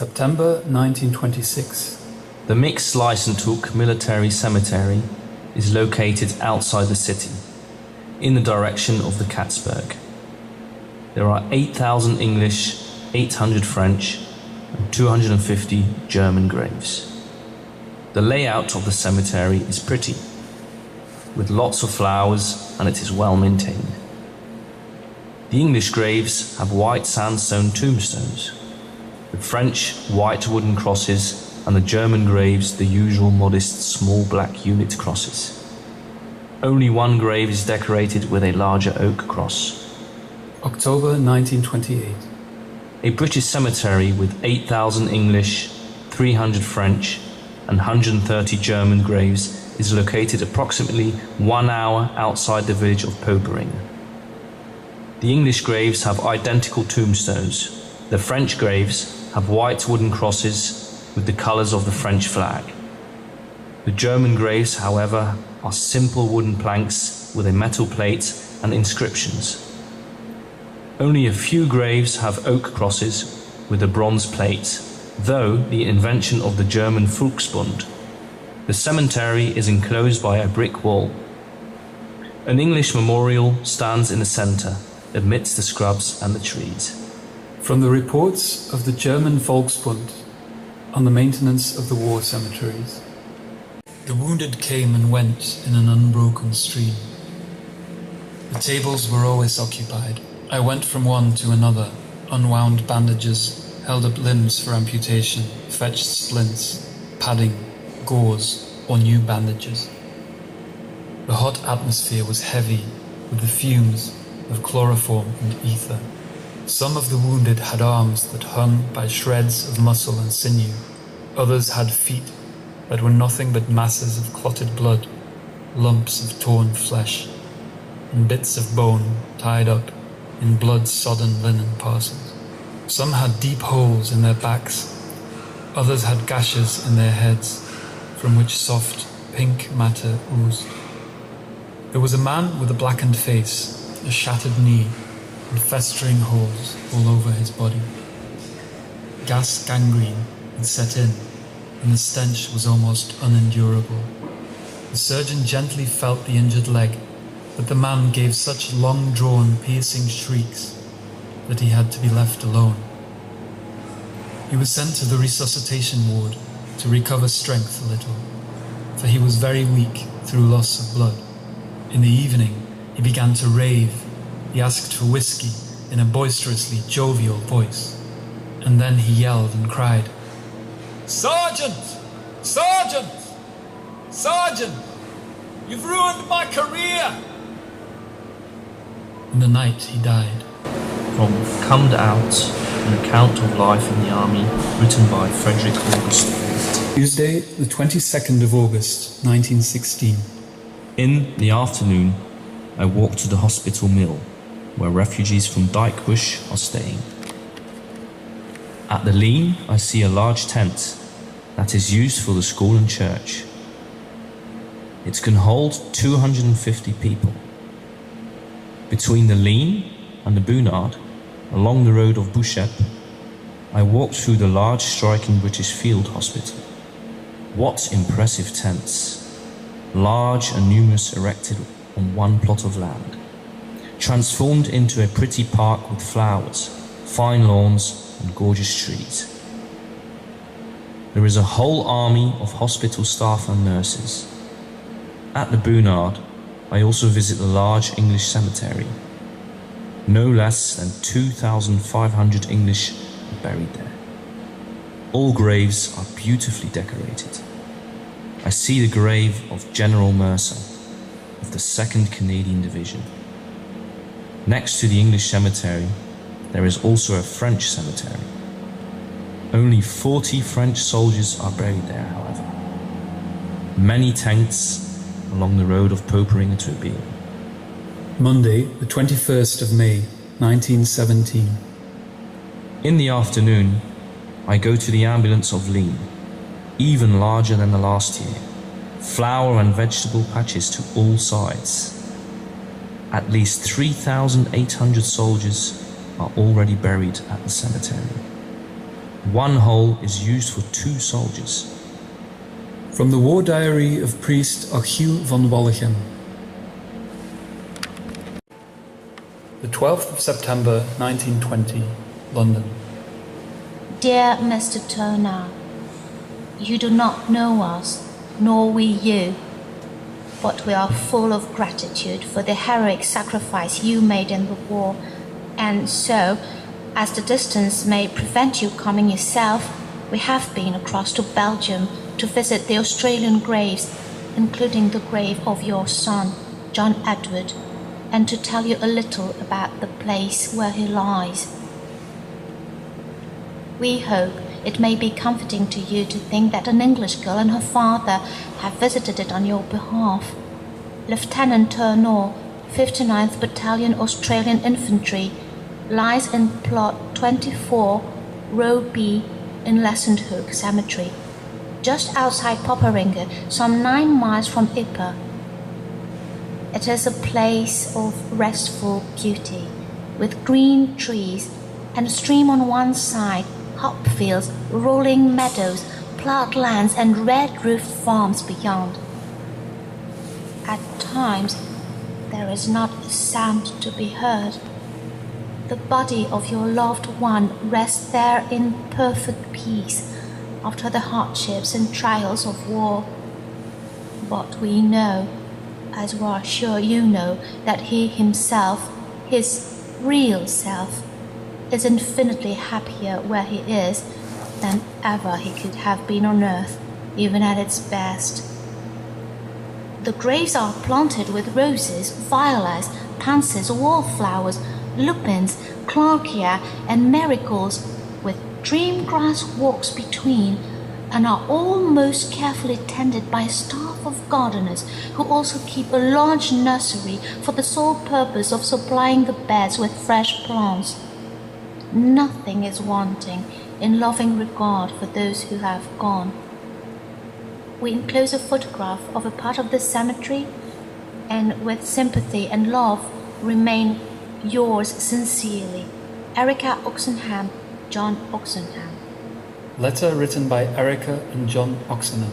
September 1926. The mixed Lijssenthoek Military Cemetery is located outside the city, in the direction of the Katzberg. There are 8,000 English, 800 French, and 250 German graves. The layout of the cemetery is pretty, with lots of flowers, and it is well maintained. The English graves have white sandstone tombstones, the French white wooden crosses, and the German graves the usual modest small black unit crosses. Only one grave is decorated with a larger oak cross. October 1928. A British cemetery with 8,000 English, 300 French, and 130 German graves is located approximately 1 hour outside the village of Poperinge. The English graves have identical tombstones. The French graves have white wooden crosses with the colors of the French flag. The German graves, however, are simple wooden planks with a metal plate and inscriptions. Only a few graves have oak crosses with a bronze plate, though the invention of the German Volksbund. The cemetery is enclosed by a brick wall. An English memorial stands in the center, amidst the scrubs and the trees. From the reports of the German Volksbund on the maintenance of the war cemeteries. The wounded came and went in an unbroken stream. The tables were always occupied. I went from one to another, unwound bandages, held up limbs for amputation, fetched splints, padding, gauze, or new bandages. The hot atmosphere was heavy with the fumes of chloroform and ether. Some of the wounded had arms that hung by shreds of muscle and sinew. Others had feet that were nothing but masses of clotted blood, lumps of torn flesh, and bits of bone tied up in blood-sodden linen parcels. Some had deep holes in their backs. Others had gashes in their heads, from which soft, pink matter oozed. There was a man with a blackened face, a shattered knee, and festering holes all over his body. Gas gangrene had set in, and the stench was almost unendurable. The surgeon gently felt the injured leg, but the man gave such long-drawn, piercing shrieks that he had to be left alone. He was sent to the resuscitation ward to recover strength a little, for he was very weak through loss of blood. In the evening, he began to rave. He asked for whiskey in a boisterously jovial voice, and then he yelled and cried, "Sergeant! Sergeant! Sergeant! You've ruined my career!" In the night he died. From Comed Out, an account of life in the army, written by Frederick August. Tuesday, the 22nd of August, 1916. In the afternoon, I walked to the hospital mill, where refugees from Dykebush are staying. At the Lean, I see a large tent that is used for the school and church. It can hold 250 people. Between the Lean and the Boonard, along the road of Bouchep, I walked through the large striking British field hospital. What impressive tents, large and numerous, erected on one plot of land, transformed into a pretty park with flowers, fine lawns and gorgeous trees. There is a whole army of hospital staff and nurses. At the Boonard, I also visit the large English cemetery. No less than 2,500 English are buried there. All graves are beautifully decorated. I see the grave of General Mercer of the 2nd Canadian Division. Next to the English cemetery, there is also a French cemetery. Only 40 French soldiers are buried there, however. Many tents along the road of Poperinge to Belgium. Monday, the 21st of May, 1917. In the afternoon, I go to the ambulance of Lean, even larger than the last year. Flower and vegetable patches to all sides. At least 3,800 soldiers are already buried at the cemetery. One hole is used for 2 soldiers. From the War Diary of priest Achille van Wallichem. The 12th of September 1920, London. Dear Mr. Turner, you do not know us, nor we you, but we are full of gratitude for the heroic sacrifice you made in the war, and so, as the distance may prevent you coming yourself, we have been across to Belgium to visit the Australian graves, including the grave of your son, John Edward, and to tell you a little about the place where he lies. We hope it may be comforting to you to think that an English girl and her father have visited it on your behalf. Lieutenant Turner, 59th Battalion Australian Infantry, lies in plot 24, row B in Lijssenthoek Cemetery, just outside Poperinge, some 9 miles from Ypres. It is a place of restful beauty, with green trees and a stream on one side, hop fields, rolling meadows, ploughed lands and red-roofed farms beyond. At times, there is not a sound to be heard. The body of your loved one rests there in perfect peace after the hardships and trials of war. But we know, as we are sure you know, that he himself, his real self, is infinitely happier where he is than ever he could have been on earth, even at its best. The graves are planted with roses, violets, pansies, wallflowers, lupins, clarkia, and marigolds, with dream grass walks between, and are all most carefully tended by a staff of gardeners who also keep a large nursery for the sole purpose of supplying the beds with fresh plants. Nothing is wanting in loving regard for those who have gone. We enclose a photograph of a part of the cemetery, and with sympathy and love remain yours sincerely, Erica Oxenham, John Oxenham. Letter written by Erica and John Oxenham.